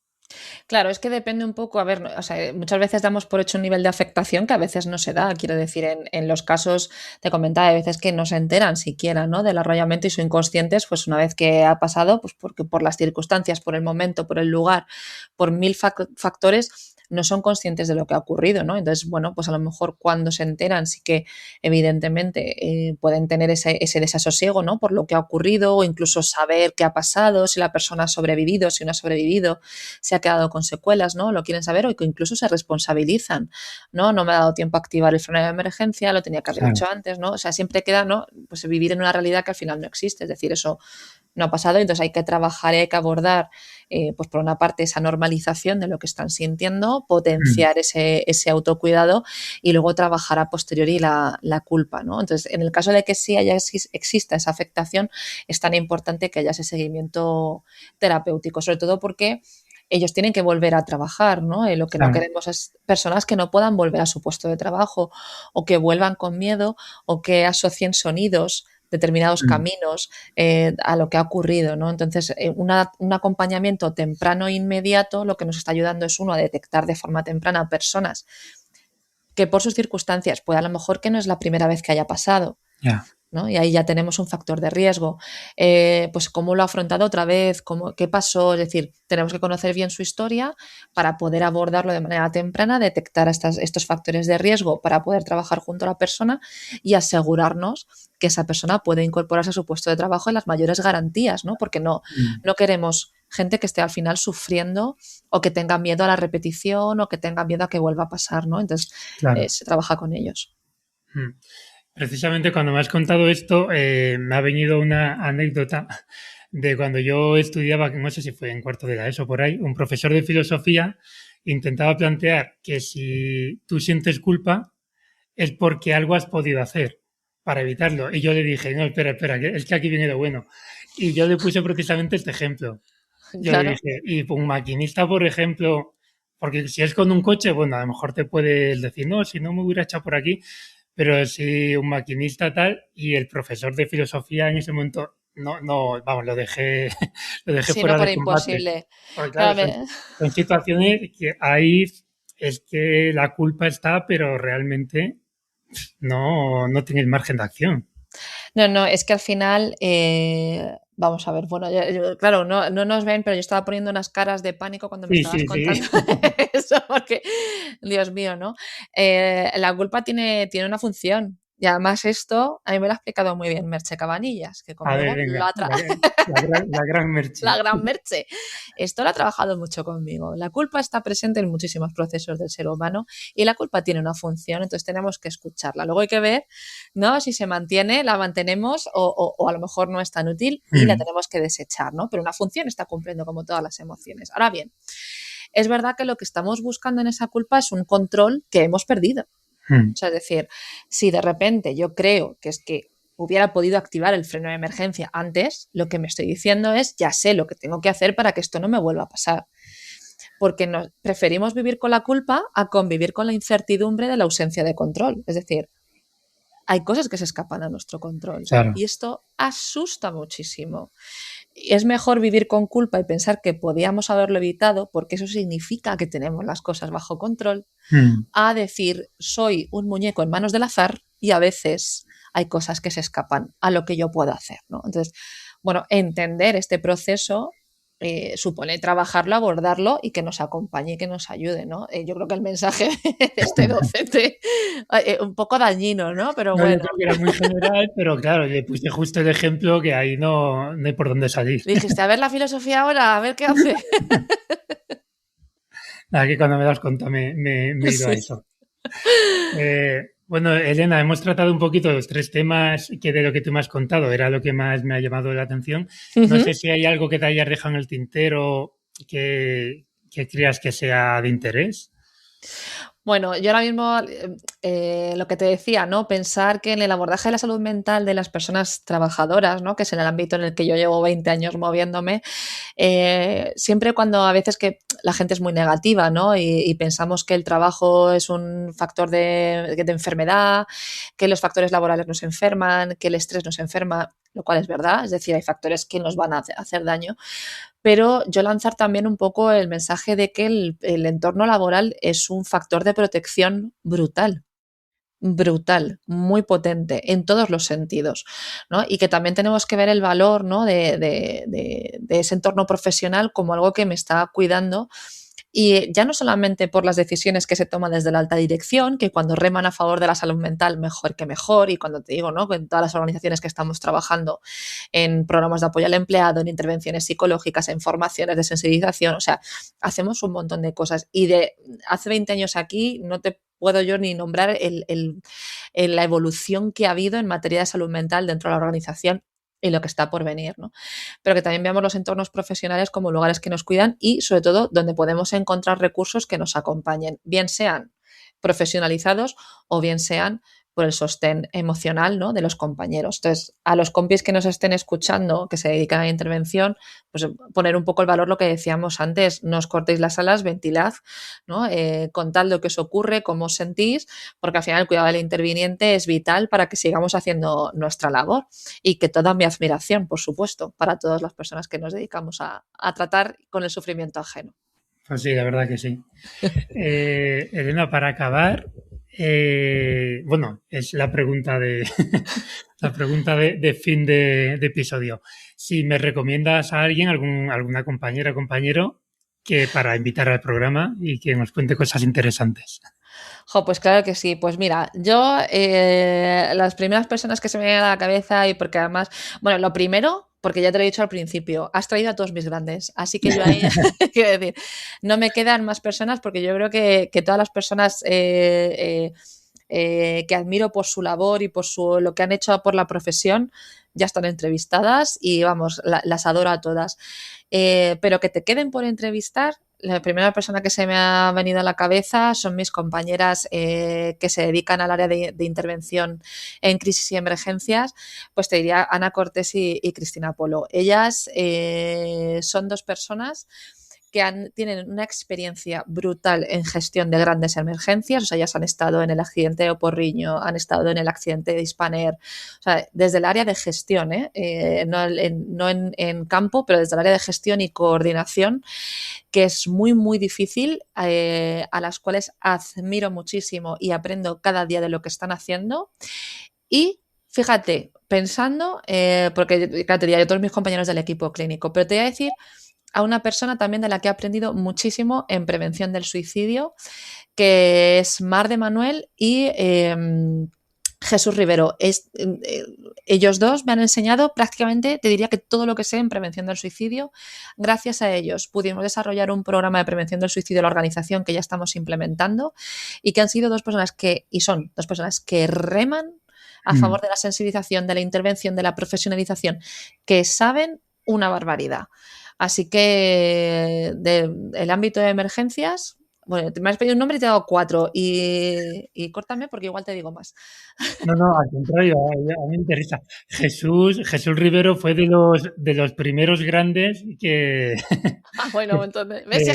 Claro, es que depende un poco, a ver, o sea, muchas veces damos por hecho un nivel de afectación que a veces no se da. Quiero decir, en los casos, te comentaba, hay veces que no se enteran siquiera, ¿no? Del arrollamiento y son inconscientes, pues una vez que ha pasado, pues porque por las circunstancias, por el momento, por el lugar, por mil factores, no son conscientes de lo que ha ocurrido, ¿no? Entonces, bueno, pues a lo mejor cuando se enteran sí que evidentemente pueden tener ese desasosiego, ¿no? Por lo que ha ocurrido o incluso saber qué ha pasado, si la persona ha sobrevivido, si no ha sobrevivido, se ha quedado con secuelas, ¿no? Lo quieren saber o que incluso se responsabilizan, ¿no? No me ha dado tiempo a activar el freno de emergencia, lo tenía que haber hecho antes, ¿no? O sea, siempre queda, ¿no? Pues vivir en una realidad que al final no existe, es decir, eso no ha pasado, entonces hay que trabajar y hay que abordar, pues por una parte, esa normalización de lo que están sintiendo, potenciar ese autocuidado y luego trabajar a posteriori la culpa, ¿no? Entonces, en el caso de que sí exista esa afectación, es tan importante que haya ese seguimiento terapéutico, sobre todo porque ellos tienen que volver a trabajar, ¿no? Lo que no queremos es personas que no puedan volver a su puesto de trabajo o que vuelvan con miedo o que asocien sonidos, determinados caminos a lo que ha ocurrido, ¿no? Entonces, un acompañamiento temprano e inmediato lo que nos está ayudando es uno a detectar de forma temprana a personas que por sus circunstancias, pues a lo mejor que no es la primera vez que haya pasado, ¿no? Y ahí ya tenemos un factor de riesgo. Pues cómo lo ha afrontado otra vez, qué pasó, es decir, tenemos que conocer bien su historia para poder abordarlo de manera temprana, detectar estos factores de riesgo para poder trabajar junto a la persona y asegurarnos que esa persona puede incorporarse a su puesto de trabajo en las mayores garantías, ¿no? Porque no queremos gente que esté al final sufriendo o que tenga miedo a la repetición o que tenga miedo a que vuelva a pasar, ¿no? Entonces, se trabaja con ellos.
Precisamente cuando me has contado esto, me ha venido una anécdota de cuando yo estudiaba, no sé si fue en cuarto de la ESO por ahí, un profesor de filosofía intentaba plantear que si tú sientes culpa es porque algo has podido hacer para evitarlo. Y yo le dije, no, espera, es que aquí viene lo bueno. Y yo le puse precisamente este ejemplo. Yo le
Claro.
dije, y un maquinista, por ejemplo, porque si es con un coche, bueno, a lo mejor te puedes decir, no, si no me hubiera echado por aquí, pero si un maquinista tal y el profesor de filosofía en ese momento, no, no, vamos, lo dejé
Sí, no
fuera
por
de combate.
imposible.
Porque claro,
Claro,
son situaciones que ahí es que la culpa está, pero realmente no tienes margen de acción.
no, no, es que al final, vamos a ver, bueno, claro, no nos ven, pero yo estaba poniendo unas caras de pánico cuando me
Sí,
estabas
sí, sí.
contando eso, porque, Dios mío, ¿no? La culpa tiene una función. Y además esto, a mí me lo ha explicado muy bien Merche Cabanillas, que
A ver,
conmigo lo
venga,
ha,
la gran
la
Merche.
gran Merche. Esto lo ha trabajado mucho conmigo. La culpa está presente en muchísimos procesos del ser humano y la culpa tiene una función, entonces tenemos que escucharla. Luego hay que ver, ¿no? Si se mantiene, la mantenemos o a lo mejor no es tan útil y la
Mm,
tenemos que desechar, ¿no? Pero una función está cumpliendo como todas las emociones. Ahora bien, es verdad que lo que estamos buscando en esa culpa es un control que hemos perdido.
mm,
O sea, es decir, si de repente yo creo que es que hubiera podido activar el freno de emergencia antes, lo que me estoy diciendo es, ya sé lo que tengo que hacer para que esto no me vuelva a pasar. Porque preferimos vivir con la culpa a convivir con la incertidumbre de la ausencia de control. Es decir, hay cosas que se escapan a nuestro control.
claro.
Y esto asusta muchísimo. Y es mejor vivir con culpa y pensar que podíamos haberlo evitado, porque eso significa que tenemos las cosas bajo control,
Mm.
a decir, soy un muñeco en manos del azar y a veces hay cosas que se escapan a lo que yo puedo hacer, ¿no? Entonces, bueno, entender este proceso supone trabajarlo, abordarlo y que nos acompañe y que nos ayude, ¿no? Yo creo que el mensaje de este docente un poco dañino, ¿no? Pero
No, yo
bueno,
creo que era muy general, pero claro, le puse justo el ejemplo que ahí no hay por dónde salir.
dijiste, a ver la filosofía ahora, a ver qué hace.
Nada, que cuando me das cuenta me he ido a
Sí.
eso. Bueno, Elena, hemos tratado un poquito los tres temas que de lo que tú me has contado era lo que más me ha llamado la atención.
Uh
No
-huh.
sé si hay algo que te hayas dejado en el tintero que creas que sea de interés.
Bueno, yo ahora mismo lo que te decía, ¿no? Pensar que en el abordaje de la salud mental de las personas trabajadoras, ¿no? Que es en el ámbito en el que yo llevo 20 años moviéndome, siempre cuando a veces que la gente es muy negativa, ¿no? Y pensamos que el trabajo es un factor de enfermedad, que los factores laborales nos enferman, que el estrés nos enferma, lo cual es verdad, es decir, hay factores que nos van a hacer daño, pero yo lanzar también un poco el mensaje de que el entorno laboral es un factor de protección brutal, brutal, muy potente en todos los sentidos, ¿no? Y que también tenemos que ver el valor, ¿no? de ese entorno profesional como algo que me está cuidando y ya no solamente por las decisiones que se toman desde la alta dirección, que cuando reman a favor de la salud mental, mejor que mejor, y cuando te digo, ¿no? En todas las organizaciones que estamos trabajando en programas de apoyo al empleado, en intervenciones psicológicas, en formaciones de sensibilización, o sea, hacemos un montón de cosas. Y de hace 20 años aquí no te puedo yo ni nombrar la evolución que ha habido en materia de salud mental dentro de la organización y lo que está por venir, ¿no? Pero que también veamos los entornos profesionales como lugares que nos cuidan y, sobre todo, donde podemos encontrar recursos que nos acompañen, bien sean profesionalizados o bien sean por el sostén emocional, ¿no? De los compañeros. Entonces, a los compis que nos estén escuchando, que se dedican a la intervención, pues poner un poco el valor, lo que decíamos antes, no os cortéis las alas, ventilad, ¿no? Contad lo que os ocurre, cómo os sentís, porque al final el cuidado del interviniente es vital para que sigamos haciendo nuestra labor y que toda mi admiración, por supuesto, para todas las personas que nos dedicamos a tratar con el sufrimiento ajeno.
Pues sí, la verdad que sí. Elena, para acabar, bueno, es la pregunta la pregunta de fin de episodio. Si me recomiendas a alguien, alguna compañera o compañero, que para invitar al programa y que nos cuente cosas interesantes.
Jo, pues claro que sí. Pues mira, yo las primeras personas que se me vienen a la cabeza y porque además, bueno, lo primero, porque ya te lo he dicho al principio, has traído a todos mis grandes, así que yo ahí quiero decir, no me quedan más personas porque yo creo que todas las personas que admiro por su labor y por lo que han hecho por la profesión ya están entrevistadas y vamos, las adoro a todas. Pero que te queden por entrevistar, la primera persona que se me ha venido a la cabeza son mis compañeras que se dedican al área de intervención en crisis y emergencias, pues te diría Ana Cortés y Cristina Polo. Ellas son dos personas que tienen una experiencia brutal en gestión de grandes emergencias, o sea, ya han estado en el accidente de Oporriño, han estado en el accidente de Spanair, o sea, desde el área de gestión, no en campo, pero desde el área de gestión y coordinación, que es muy, muy difícil, a las cuales admiro muchísimo y aprendo cada día de lo que están haciendo. Y fíjate, pensando, porque claro, te diría yo todos mis compañeros del equipo clínico, pero te voy a decir a una persona también de la que he aprendido muchísimo en prevención del suicidio, que es Mar de Manuel y Jesús Rivero. Ellos dos me han enseñado prácticamente, te diría que todo lo que sé en prevención del suicidio. Gracias a ellos pudimos desarrollar un programa de prevención del suicidio en la organización que ya estamos implementando y que han sido son dos personas que reman a favor de la sensibilización, de la intervención, de la profesionalización, que saben una barbaridad. Así que del ámbito de emergencias, bueno, me has pedido un nombre y te he dado 4 y córtame porque igual te digo más.
No, al contrario, a mí me interesa. Jesús Rivero fue de los primeros grandes que...
Bueno, entonces, ¿ves? Si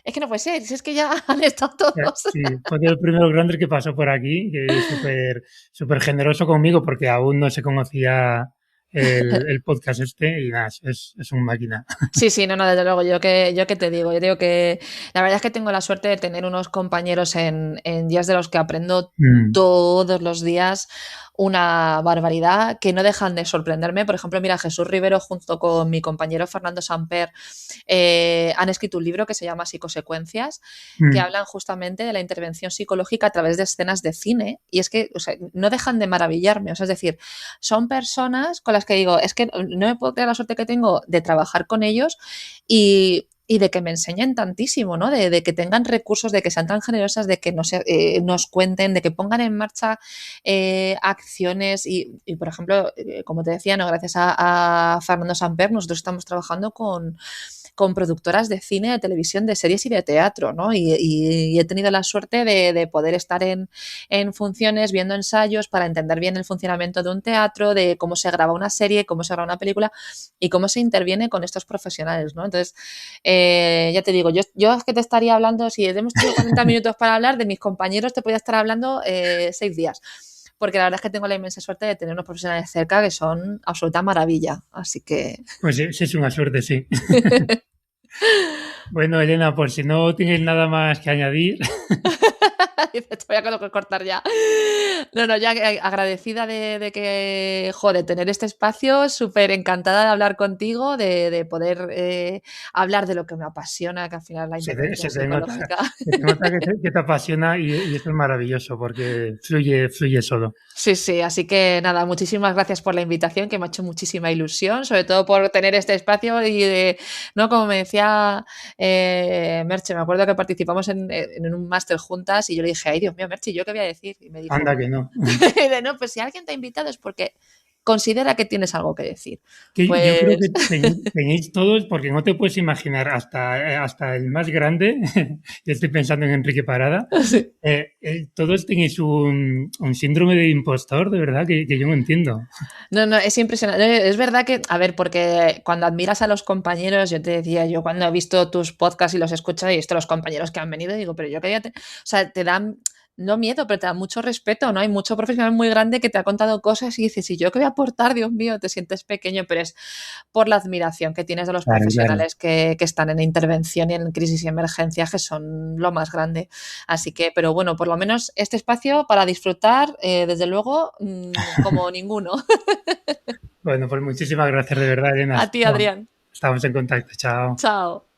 es que no puede ser, si es que ya han estado todos.
Sí, fue de los primeros grandes que pasó por aquí, que es súper generoso conmigo porque aún no se conocía el podcast y nada, es un máquina.
Sí, no, desde luego, yo que te digo, yo digo que la verdad es que tengo la suerte de tener unos compañeros en días de los que aprendo todos los días una barbaridad, que no dejan de sorprenderme. Por ejemplo, mira, Jesús Rivero junto con mi compañero Fernando Samper han escrito un libro que se llama Psicosecuencias, que hablan justamente de la intervención psicológica a través de escenas de cine, y es que, o sea, no dejan de maravillarme, o sea, es decir, son personas con las que digo, es que no me puedo creer la suerte que tengo de trabajar con ellos y de que me enseñen tantísimo, ¿no? De que tengan recursos, de que sean tan generosas, de que nos cuenten, de que pongan en marcha acciones y, por ejemplo, como te decía, ¿no? Gracias a Fernando Samper, nosotros estamos trabajando con productoras de cine, de televisión, de series y de teatro, ¿no? Y he tenido la suerte de poder estar en funciones, viendo ensayos para entender bien el funcionamiento de un teatro, de cómo se graba una serie, cómo se graba una película y cómo se interviene con estos profesionales, ¿no? Entonces, ya te digo, yo es que te estaría hablando, si hemos tenido 40 minutos para hablar, de mis compañeros te podría estar hablando 6 días. Porque la verdad es que tengo la inmensa suerte de tener unos profesionales cerca que son absoluta maravilla. Así que...
Pues sí, es una suerte, sí. Bueno, Elena, por si no tienes nada más que añadir...
Te voy a cortar ya. No, ya agradecida de que, joder, tener este espacio, súper encantada de hablar contigo, de poder hablar de lo que me apasiona, que al final la intervención psicológica.
Se nota que te apasiona y eso es maravilloso porque fluye solo.
Sí, así que nada, muchísimas gracias por la invitación, que me ha hecho muchísima ilusión, sobre todo por tener este espacio y ¿no? Como me decía Merche, me acuerdo que participamos en un máster juntas y yo le dije, ay Dios mío, Merche, ¿yo qué voy a decir? Y me dijo,
anda que no.
No, pues si alguien te ha invitado es porque considera que tienes algo que decir.
Pues... Yo creo que tenéis todos, porque no te puedes imaginar, hasta el más grande, yo estoy pensando en Enrique Parada, sí. Todos tenéis un síndrome de impostor, de verdad, que yo no entiendo.
No, es impresionante. Es verdad que, a ver, porque cuando admiras a los compañeros, yo te decía, yo cuando he visto tus podcasts y los escucho y he visto los compañeros que han venido, digo, pero yo quería, o sea, te dan... No miedo, pero te da mucho respeto, ¿no? Hay mucho profesional muy grande que te ha contado cosas y dices, ¿y yo qué voy a aportar? Dios mío, te sientes pequeño, pero es por la admiración que tienes de los profesionales que están en intervención y en crisis y emergencias, que son lo más grande. Así que, pero bueno, por lo menos este espacio para disfrutar, desde luego, como ninguno.
Bueno, pues muchísimas gracias de verdad, Elena.
A ti, Adrián.
Estamos en contacto. Chao.
Chao.